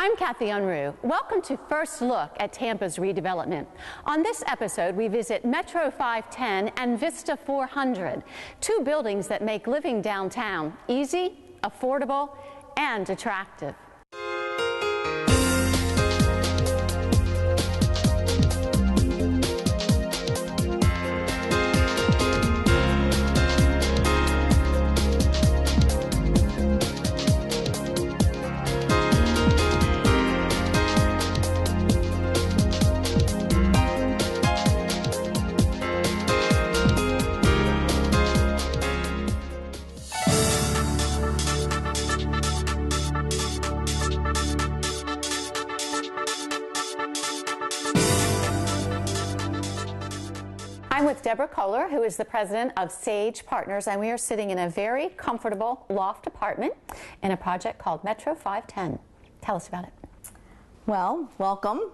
I'm Kathy Unruh. Welcome to First Look at Tampa's redevelopment. On this episode, we visit Metro 510 and Vista 400, two buildings that make living downtown easy, affordable, and attractive. I'm with Deborah Kohler, who is the president of Sage Partners, and we are sitting in a very comfortable loft apartment in a project called Metro 510. Tell us about it. Well, welcome.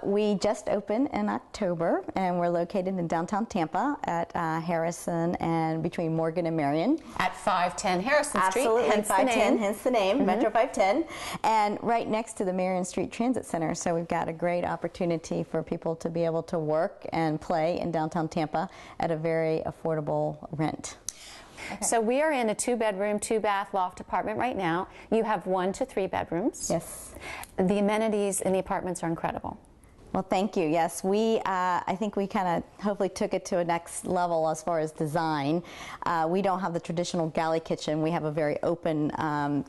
We just opened in October, and we're located in downtown Tampa at Harrison and between Morgan and Marion. At 510 Harrison Street. Absolutely, hence 510, hence the name, Metro 510. And right next to the Marion Street Transit Center, so we've got a great opportunity for people to be able to work and play in downtown Tampa at a very affordable rent. Okay. So we are in a 2-bedroom, 2-bath loft apartment right now. You have 1 to 3 bedrooms. Yes. The amenities in the apartments are incredible. Well, thank you. Yes, I think we kind of hopefully took it to a next level as far as design. We don't have the traditional galley kitchen. We have a very open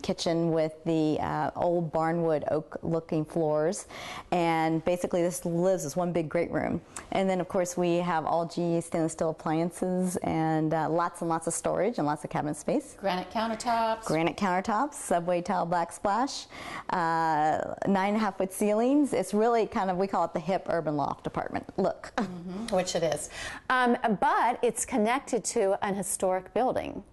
kitchen with the old barnwood oak looking floors. And basically this lives as one big great room. And then of course we have all GE stainless steel appliances and lots of storage and lots of cabinet space. Granite countertops. Granite countertops, subway tile backsplash, 9.5-foot ceilings. It's really kind of, we call it the hip urban loft apartment look. Which it is. But it's connected to an historic building.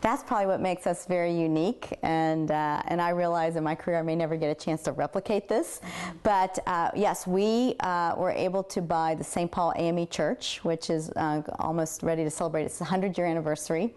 That's probably what makes us very unique, and I realize in my career I may never get a chance to replicate this, but yes, we were able to buy the St. Paul AME Church, which is almost ready to celebrate its 100-year anniversary,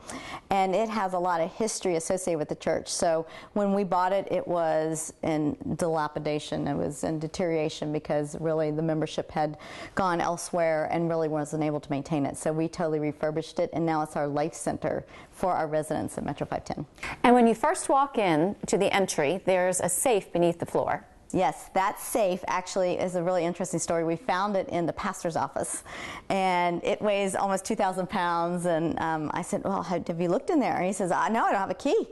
and it has a lot of history associated with the church. So when we bought it, it was in dilapidation, it was in deterioration because really the membership had gone elsewhere and really wasn't able to maintain it. So we totally refurbished it, and now it's our life center for our residents at Metro 510. And when you first walk in to the entry, there's a safe beneath the floor. Yes, that safe actually is a really interesting story. We found it in the pastor's office, and it weighs almost 2,000 pounds. And I said, well, have you looked in there? And he says, no, I don't have a key.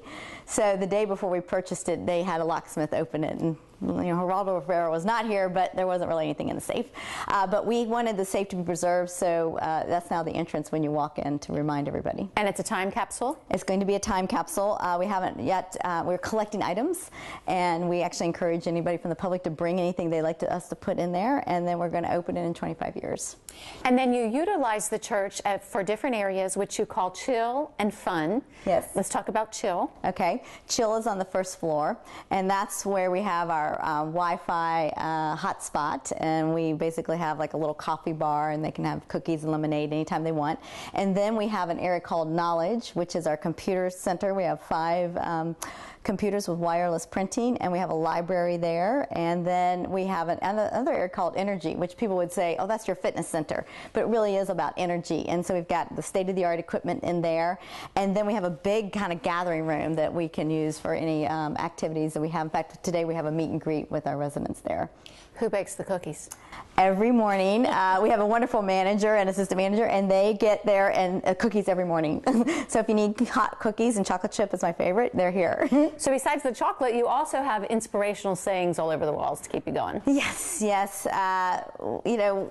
So the day before we purchased it, they had a locksmith open it, and Geraldo Rivera was not here, but there wasn't really anything in the safe. But we wanted the safe to be preserved, so that's now the entrance when you walk in to remind everybody. And it's a time capsule? It's going to be a time capsule. We haven't yet, we're collecting items, and we actually encourage anybody from the public to bring anything they'd like us to put in there, and then we're going to open it in 25 years. And then you utilize the church for different areas, which you call chill and fun. Yes. Let's talk about chill. Okay. Chill is on the first floor, and that's where we have our Wi-Fi hotspot, and we basically have like a little coffee bar, and they can have cookies and lemonade anytime they want. And then we have an area called Knowledge, which is our computer center. We have 5 computers with wireless printing, and we have a library there. And then we have another area called Energy, which people would say, oh, that's your fitness center, but it really is about energy. And so we've got the state-of-the-art equipment in there, and then we have a big kind of gathering room that we can use for any activities that we have. In fact, today we have a meet and greet with our residents there. Who bakes the cookies? Every morning. We have a wonderful manager and assistant manager, and they get there and cookies every morning. So if you need hot cookies, and chocolate chip is my favorite, they're here. So besides the chocolate, you also have inspirational sayings all over the walls to keep you going. Yes, yes. You know,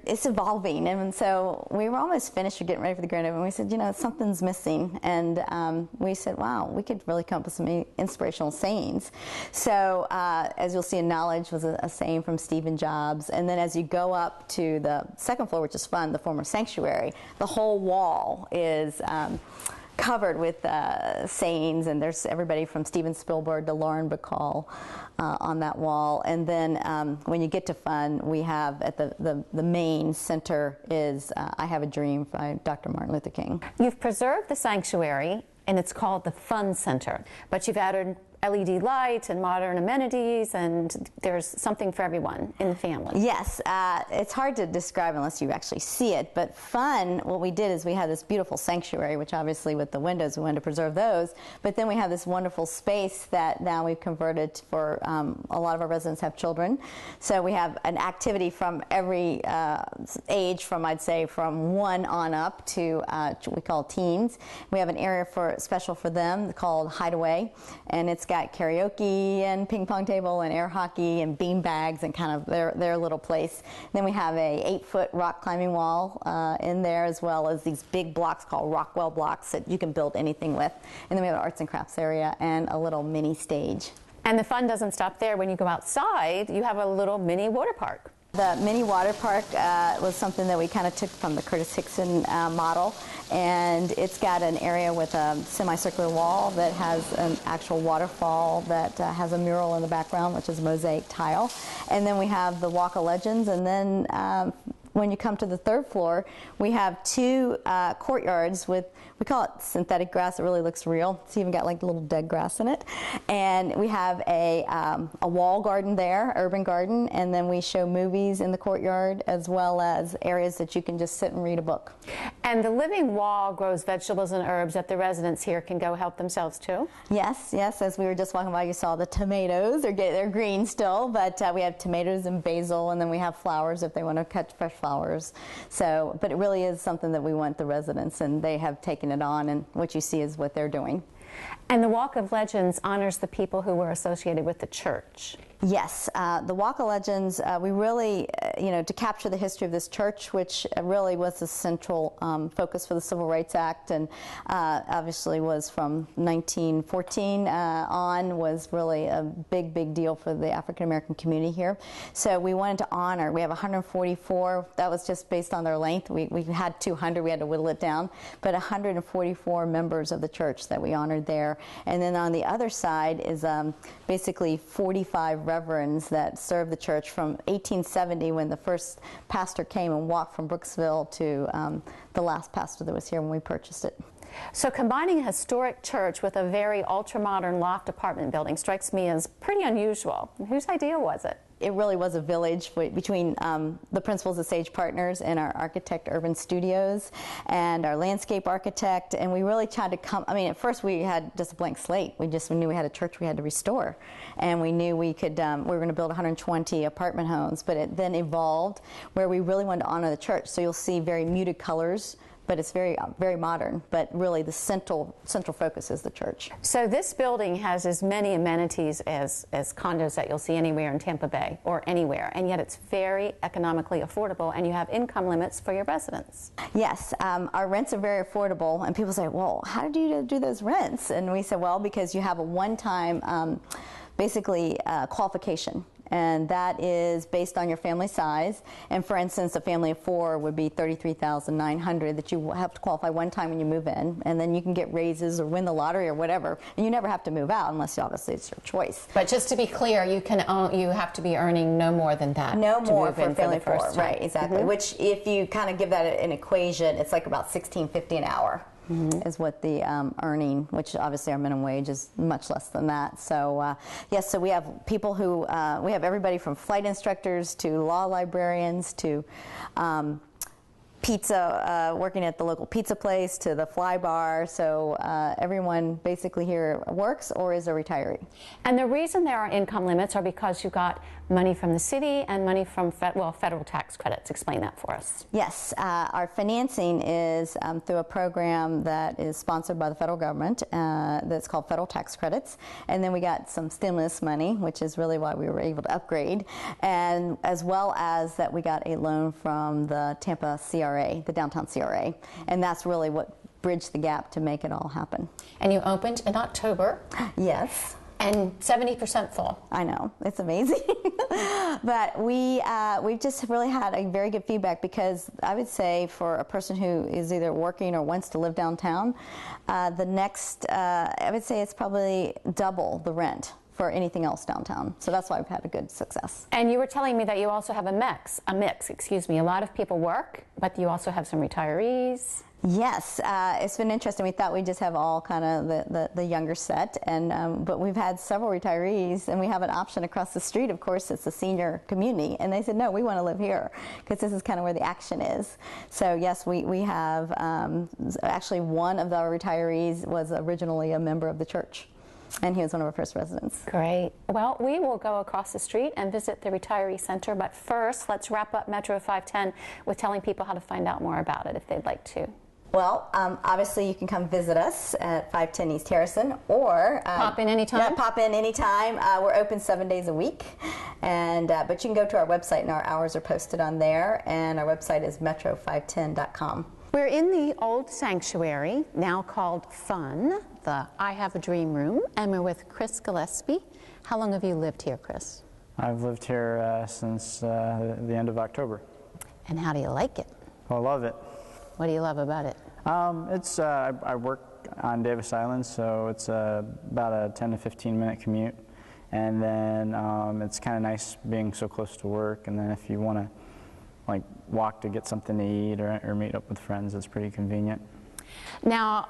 it's evolving, and so we were almost finished with getting ready for the grand opening. We said, something's missing, and we said, wow, we could really come up with some inspirational sayings. So as you'll see, Knowledge was a saying from Stephen Jobs. And then as you go up to the second floor, which is fun, the former sanctuary, the whole wall is covered with sayings, and there's everybody from Steven Spielberg to Lauren Bacall on that wall. And then when you get to fun, we have at the main center is I Have a Dream by Dr. Martin Luther King. You've preserved the sanctuary, and it's called the Fun Center, but you've added LED lights and modern amenities, and there's something for everyone in the family. Yes, it's hard to describe unless you actually see it, but fun, what we did is we had this beautiful sanctuary, which obviously with the windows we wanted to preserve those, but then we have this wonderful space that now we've converted for a lot of our residents have children. So we have an activity from every age, from I'd say from 1 on up to we call teens. We have an area special for them called Hideaway, and it's got karaoke and ping pong table and air hockey and bean bags and kind of their little place. Then we have a 8-foot rock climbing wall in there, as well as these big blocks called Rockwell blocks that you can build anything with. And then we have an arts and crafts area and a little mini stage. And the fun doesn't stop there. When you go outside, you have a little mini water park. The mini water park was something that we kind of took from the Curtis Hickson model, and it's got an area with a semicircular wall that has an actual waterfall that has a mural in the background, which is mosaic tile. And then we have the Walk of Legends, and then when you come to the 3rd floor, we have 2 courtyards with, we call it synthetic grass. It really looks real. It's even got like little dead grass in it. And we have a wall garden there, urban garden, and then we show movies in the courtyard, as well as areas that you can just sit and read a book. And the living wall grows vegetables and herbs that the residents here can go help themselves too? Yes, yes. As we were just walking by, you saw the tomatoes. They're green still, but we have tomatoes and basil, and then we have flowers if they want to catch fresh flowers. So, but it really is something that we want the residents, and they have taken it on, and what you see is what they're doing. And the Walk of Legends honors the people who were associated with the church. Yes, the Walk of Legends, we really, to capture the history of this church, which really was the central focus for the Civil Rights Act, and obviously was from 1914 on, was really a big, big deal for the African American community here. So we wanted to honor, we have 144, that was just based on their length. We had 200, we had to whittle it down, but 144 members of the church that we honored there. And then on the other side is basically 45 reverends that served the church from 1870, when the first pastor came and walked from Brooksville, to the last pastor that was here when we purchased it. So combining a historic church with a very ultra-modern loft apartment building strikes me as pretty unusual. Whose idea was it? It really was a village between the principals of Sage Partners and our architect, Urban Studios, and our landscape architect, and we really tried to come, at first we had just a blank slate. We knew we had a church we had to restore, and we knew we could, we were going to build 120 apartment homes, but it then evolved where we really wanted to honor the church. So you'll see very muted colors, but it's very, very modern. But really, the central focus is the church. So this building has as many amenities as condos that you'll see anywhere in Tampa Bay or anywhere, and yet it's very economically affordable, and you have income limits for your residents. Yes, our rents are very affordable, and people say, "Well, how did you do those rents?" And we said, "Well, because you have a one-time, basically qualification." And that is based on your family size. And for instance, a family of 4 would be $33,900 that you have to qualify one time when you move in, and then you can get raises or win the lottery or whatever. And you never have to move out unless obviously it's your choice. But just to be clear, you have to be earning no more than that. No more for a family of 4, right? Exactly. Mm-hmm. Which, if you kind of give that an equation, it's like about $16.50 an hour. Mm-hmm. Is what the earning, which obviously our minimum wage is much less than that. So yes, so we have people who, we have everybody from flight instructors to law librarians to pizza, working at the local pizza place, to the fly bar. So everyone basically here works or is a retiree. And the reason there are income limits are because you got money from the city and money from federal tax credits. Explain that for us. Yes, our financing is through a program that is sponsored by the federal government that's called federal tax credits. And then we got some stimulus money, which is really why we were able to upgrade, and as well as that we got a loan from the Tampa CRA, the downtown CRA, and that's really what bridged the gap to make it all happen. And you opened in October. Yes. And 70% full. I know, it's amazing. But we've just really had a very good feedback, because I would say for a person who is either working or wants to live downtown, the next, I would say it's probably double the rent for anything else downtown. So that's why we've had a good success. And you were telling me that you also have a mix. A lot of people work, but you also have some retirees. Yes, it's been interesting. We thought we'd just have all kind of the younger set, and but we've had several retirees, and we have an option across the street. Of course, it's the senior community, and they said, no, we want to live here because this is kind of where the action is. So yes, we have actually one of our retirees was originally a member of the church, and he was one of our first residents. Great. Well, we will go across the street and visit the retiree center, but first, let's wrap up Metro 510 with telling people how to find out more about it if they'd like to. Well, obviously you can come visit us at 510 East Harrison, or pop in anytime. Yeah, pop in anytime. We're open 7 days a week, and but you can go to our website, and our hours are posted on there. And our website is metro510.com. We're in the old sanctuary, now called Fun, the I Have a Dream Room, and we're with Chris Gillespie. How long have you lived here, Chris? I've lived here since the end of October. And how do you like it? I love it. What do you love about it? I work on Davis Island, so it's about a 10 to 15 minute commute, and then it's kind of nice being so close to work. And then if you want to like walk to get something to eat or meet up with friends, it's pretty convenient. Now,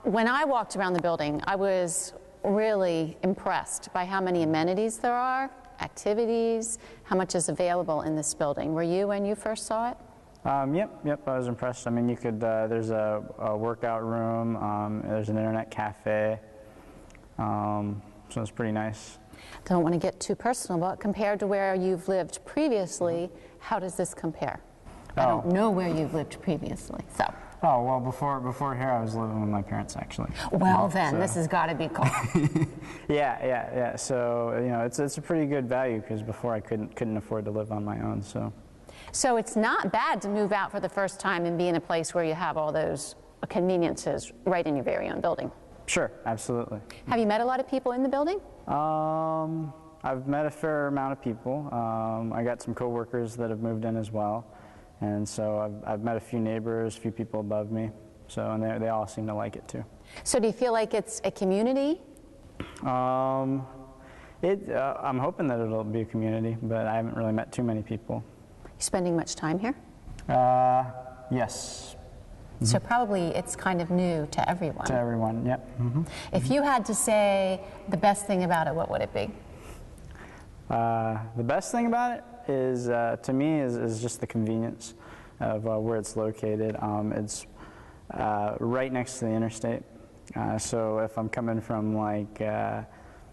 when I walked around the building, I was really impressed by how many amenities there are, activities, how much is available in this building. Were you when you first saw it? Yep, I was impressed. I mean, you could, there's a workout room, there's an internet cafe, so it's pretty nice. Don't want to get too personal, but compared to where you've lived previously, how does this compare? I don't know where you've lived previously, so. Oh, well, before here I was living with my parents, actually. Well then, this has got to be cool. Yeah, so, you know, it's a pretty good value, because before I couldn't afford to live on my own, so. So it's not bad to move out for the first time and be in a place where you have all those conveniences right in your very own building. Sure, absolutely. Have you met a lot of people in the building? I've met a fair amount of people. I got some coworkers that have moved in as well, and so I've met a few neighbors, a few people above me, so and they all seem to like it too. So do you feel like it's a community? I'm hoping that it'll be a community, but I haven't really met too many people. You spending much time here? Yes. So probably it's kind of new to everyone. To everyone, yep. If you had to say the best thing about it, what would it be? The best thing about it is, to me, is just the convenience of where it's located. It's right next to the interstate. So if I'm coming from like,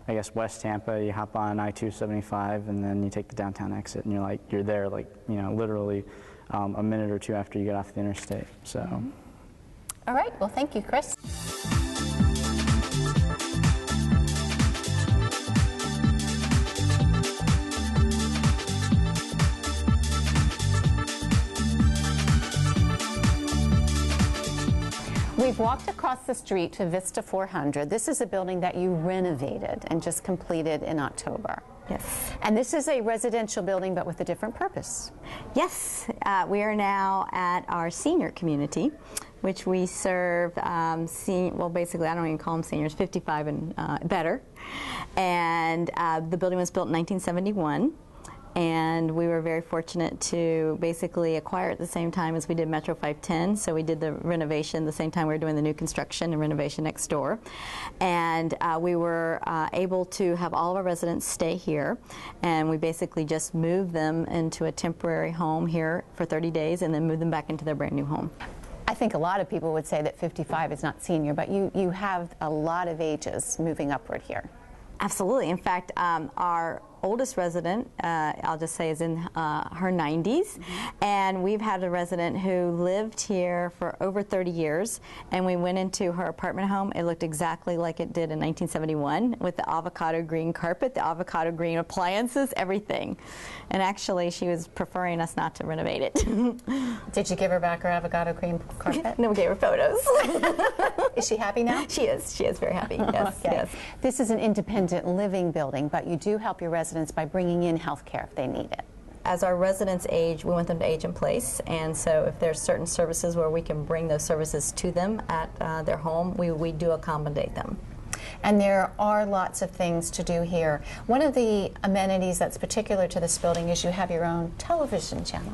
I guess West Tampa, you hop on I-275 and then you take the downtown exit and you're there like, you know, literally a minute or two after you get off the interstate, so. All right, well thank you, Chris. We've walked across the street to Vista 400. This is a building that you renovated and just completed in October. Yes. And this is a residential building, but with a different purpose. Yes, we are now at our senior community, which we serve, well, basically, I don't even call them seniors, 55 and better. And the building was built in 1971. And we were very fortunate to basically acquire at the same time as we did Metro 510. So we did the renovation the same time we were doing the new construction and renovation next door. And we were able to have all of our residents stay here. And we basically just moved them into a temporary home here for 30 days and then moved them back into their brand new home. I think a lot of people would say that 55 is not senior, but you have a lot of ages moving upward here. Absolutely. In fact, our oldest resident, I'll just say, is in her 90s, and we've had a resident who lived here for over 30 years, and we went into her apartment home. It looked exactly like it did in 1971 with the avocado green carpet, the avocado green appliances, everything. And actually, she was preferring us not to renovate it. Did you give her back her avocado green carpet? No, we gave her photos. Is she happy now? She is. She is very happy. Yes, okay. Yes. This is an independent living building, but you do help your residents by bringing in health care if they need it. As our residents age, we want them to age in place, and so if there's certain services where we can bring those services to them at their home, we do accommodate them. And there are lots of things to do here. One of the amenities that's particular to this building is you have your own television channel.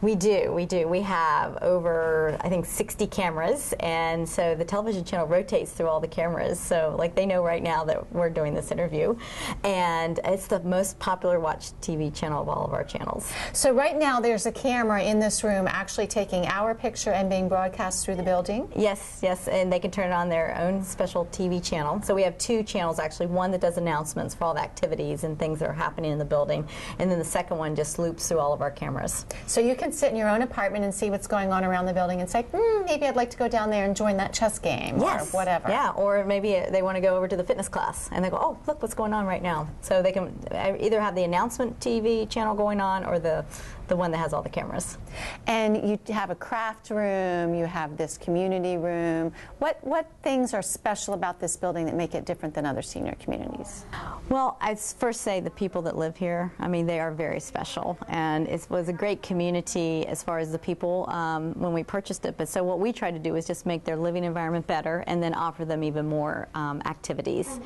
We do. We have over, I think, 60 cameras, and so the television channel rotates through all the cameras. So, like, they know right now that we're doing this interview, and it's the most popular watched TV channel of all of our channels. So right now there's a camera in this room actually taking our picture and being broadcast through the building? Yes, and they can turn it on their own special TV channel. So we have 2 channels, actually. One that does announcements for all the activities and things that are happening in the building, and then the second one just loops through all of our cameras. So you can sit in your own apartment and see what's going on around the building and say, maybe I'd like to go down there and join that chess game, or whatever. Yeah, or maybe they want to go over to the fitness class and they go, oh, look what's going on right now. So they can either have the announcement TV channel going on or the one that has all the cameras. And you have a craft room, you have this community room. What things are special about this building that make it different than other senior communities? Well, I'd first say the people that live here, I mean, they are very special. And it was a great community as far as the people when we purchased it. But so what we try to do is just make their living environment better and then offer them even more activities.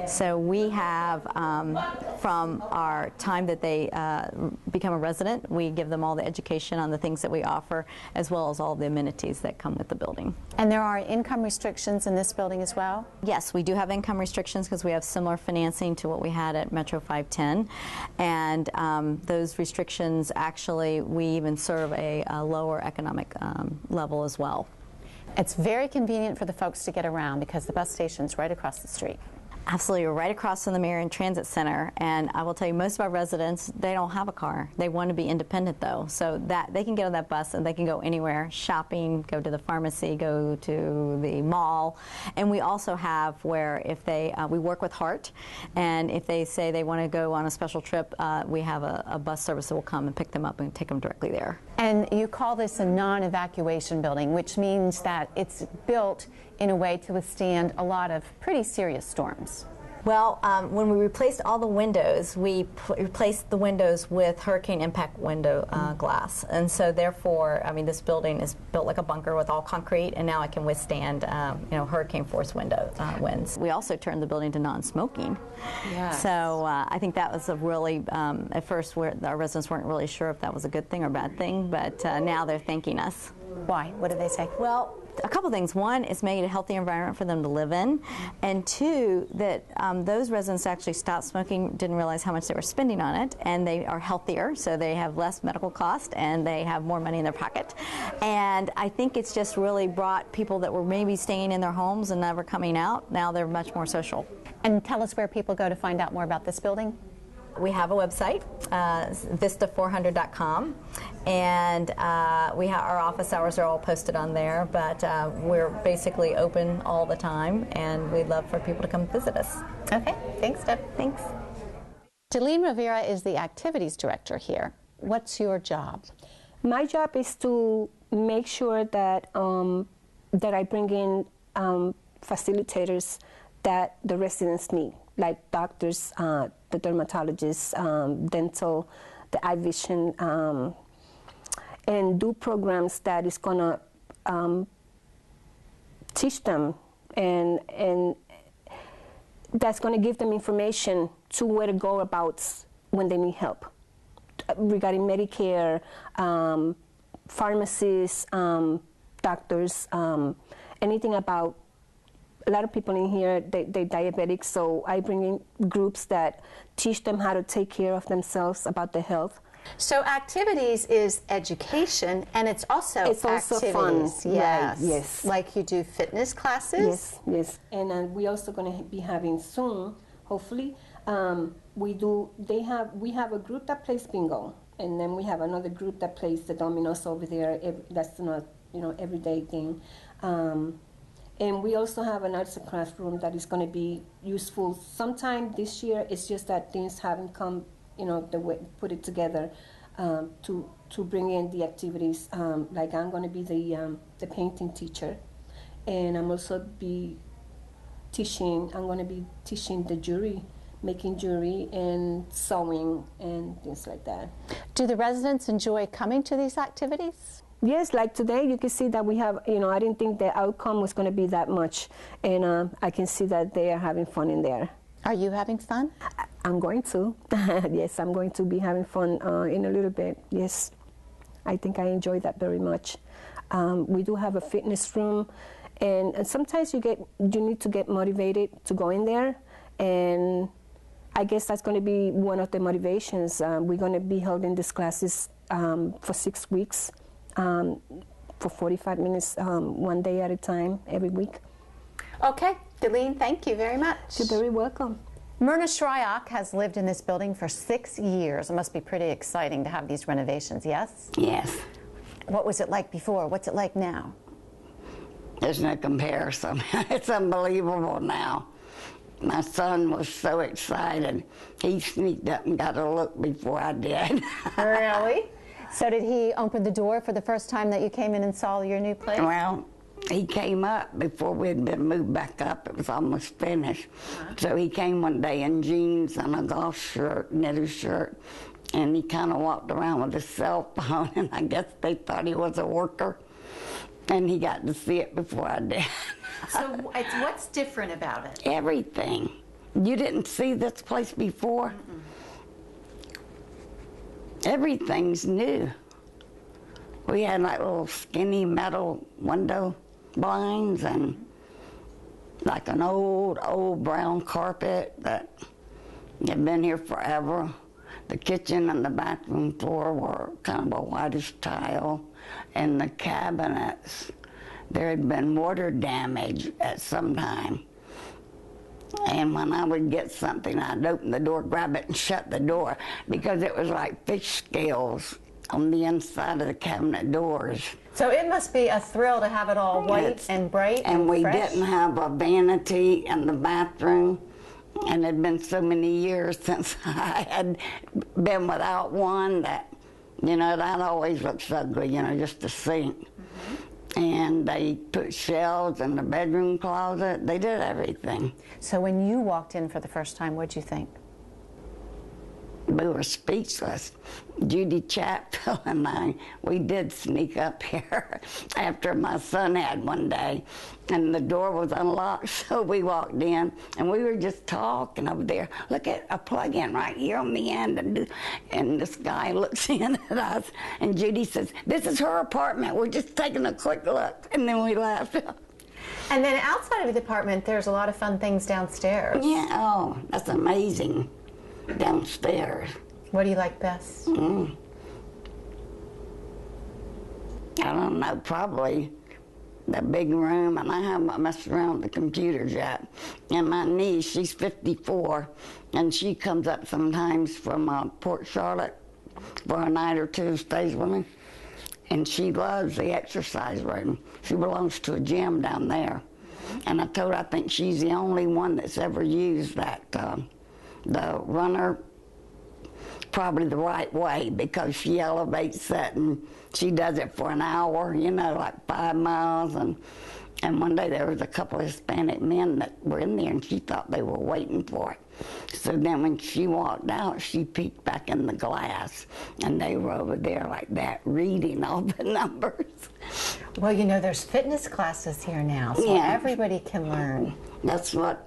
So we have, from our time that they become a resident, we give them all the education on the things that we offer, as well as all the amenities that come with the building. And there are income restrictions in this building as well? Yes, we do have income restrictions because we have similar financing to what we had at Metro 510. And those restrictions, actually, we even serve a lower economic level as well. It's very convenient for the folks to get around because the bus station's right across the street. Absolutely. We're right across from the Marion Transit Center, and I will tell you, most of our residents, they don't have a car. They want to be independent, though, so that they can get on that bus and they can go anywhere, shopping, go to the pharmacy, go to the mall. And we also have where if they, we work with HART, and if they say they want to go on a special trip, we have a bus service that will come and pick them up and take them directly there. And you call this a non-evacuation building, which means that it's built in a way to withstand a lot of pretty serious storms. Well, when we replaced all the windows, we replaced the windows with hurricane impact window glass. And so therefore, I mean, this building is built like a bunker with all concrete, and now it can withstand, hurricane force winds. We also turned the building to non-smoking. Yes. So I think that was a really, at first our residents weren't really sure if that was a good thing or bad thing, but now they're thanking us. Why? What did they say? Well, a couple things. One, it's made a healthy environment for them to live in, and two, that those residents actually stopped smoking, didn't realize how much they were spending on it, and they are healthier, so they have less medical cost and they have more money in their pocket. And I think it's just really brought people that were maybe staying in their homes and never coming out, now they're much more social. And tell us where people go to find out more about this building. We have a website, vista400.com, and our office hours are all posted on there, but we're basically open all the time, and we'd love for people to come visit us. Okay, thanks, Deb. Thanks. Delene Rivera is the activities director here. What's your job? My job is to make sure that that I bring in facilitators that the residents need, like doctors, the dermatologists, dental, the eye vision, and do programs that is gonna teach them and that's gonna give them information to where to go about when they need help regarding Medicare, pharmacies, doctors, anything about. A lot of people in here, they're diabetic, so I bring in groups that teach them how to take care of themselves, about their health. So activities is education, and it's also activities. Fun. Yes. Right, yes. Like you do fitness classes? Yes. And we're also going to be having soon, hopefully, we have a group that plays bingo, and then we have another group that plays the dominoes over there. That's not, everyday thing. And we also have an arts and crafts room that is going to be useful sometime this year. It's just that things haven't come, the way put it together to bring in the activities. Like I'm going to be the painting teacher, and I'm also be teaching. I'm going to be teaching the jewelry, making jewelry and sewing and things like that. Do the residents enjoy coming to these activities? Yes, like today, you can see that we have, I didn't think the outcome was going to be that much. And I can see that they are having fun in there. Are you having fun? I'm going to. Yes, I'm going to be having fun in a little bit. Yes, I think I enjoy that very much. We do have a fitness room, and sometimes you need to get motivated to go in there, and I guess that's going to be one of the motivations. We're going to be holding these classes for 6 weeks, for 45 minutes, one day at a time, every week. Okay, Delene, thank you very much. You're very welcome. Myrna Shryock has lived in this building for 6 years. It must be pretty exciting to have these renovations, yes? Yes. What was it like before? What's it like now? There's no comparison. It's unbelievable now. My son was so excited. He sneaked up and got a look before I did. Really? So did he open the door for the first time that you came in and saw your new place? Well, he came up before we had been moved back up. It was almost finished. So he came one day in jeans and a golf shirt, knitted shirt, and he kind of walked around with his cell phone, and I guess they thought he was a worker, and he got to see it before I did. So what's different about it? Everything. You didn't see this place before? Mm-mm. Everything's new. We had like little skinny metal window blinds and like an old brown carpet that had been here forever. The kitchen and the bathroom floor were kind of a whitish tile, and the cabinets, there had been water damage at some time. And when I would get something, I'd open the door, grab it, and shut the door because it was like fish scales on the inside of the cabinet doors. So it must be a thrill to have it all white and bright and we fresh. didn't have a vanity in the bathroom, and it had been so many years since I had been without one that, that always looks ugly, just a sink. Mm-hmm. And they put shelves in the bedroom closet. They did everything. So when you walked in for the first time, what'd you think? We were speechless. Judy Chatfield and I, we did sneak up here after my son had one day, and the door was unlocked, so we walked in, and we were just talking over there. Look at a plug-in right here on the end, and this guy looks in at us, and Judy says, "This is her apartment. We're just taking a quick look," and then we laughed. And then outside of the apartment, there's a lot of fun things downstairs. Yeah, oh, that's amazing. Downstairs. What do you like best? I don't know, probably the big room, and I haven't messed around with the computers yet. And my niece, she's 54, and she comes up sometimes from Port Charlotte for a night or two, stays with me. And she loves the exercise room. She belongs to a gym down there. And I told her I think she's the only one that's ever used that the runner probably the right way, because she elevates it and she does it for an hour, like 5 miles. And one day there was a couple of Hispanic men that were in there, and she thought they were waiting for it. So then when she walked out, she peeked back in the glass, and they were over there like that, reading all the numbers. Well, there's fitness classes here now, so everybody can learn. That's what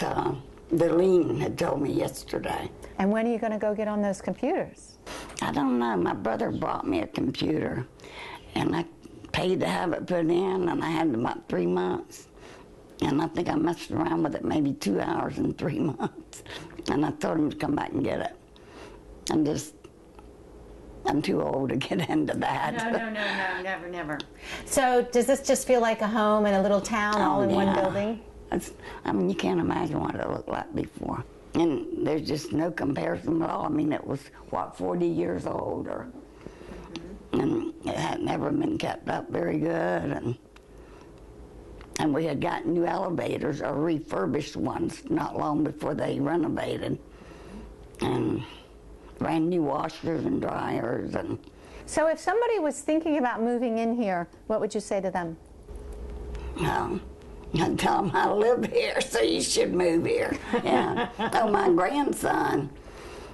Delene had told me yesterday. And when are you going to go get on those computers? I don't know. My brother brought me a computer, and I paid to have it put in, and I had it about 3 months. And I think I messed around with it maybe 2 hours in 3 months. And I told him to come back and get it. I'm too old to get into that. No, never. So does this just feel like a home and a little town all in one building? You can't imagine what it looked like before. And there's just no comparison at all. It was, 40 years old, and it had never been kept up very good. And we had gotten new elevators, or refurbished ones, not long before they renovated. And brand new washers and dryers. So if somebody was thinking about moving in here, what would you say to them? I'd tell them I live here, so you should move here. Yeah. Oh, my grandson,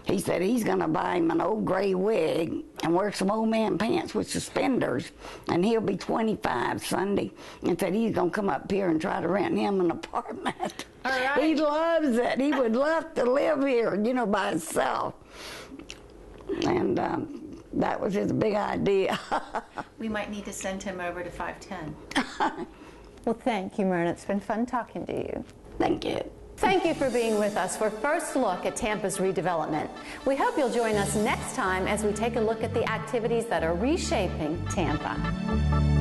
He said he's going to buy him an old gray wig and wear some old man pants with suspenders, and he'll be 25 Sunday, and said he's going to come up here and try to rent him an apartment. All right. He loves it. He would love to live here, you know, by himself. And that was his big idea. We might need to send him over to 510. Well, thank you, Myrna. It's been fun talking to you. Thank you. Thank you for being with us for First Look at Tampa's redevelopment. We hope you'll join us next time as we take a look at the activities that are reshaping Tampa.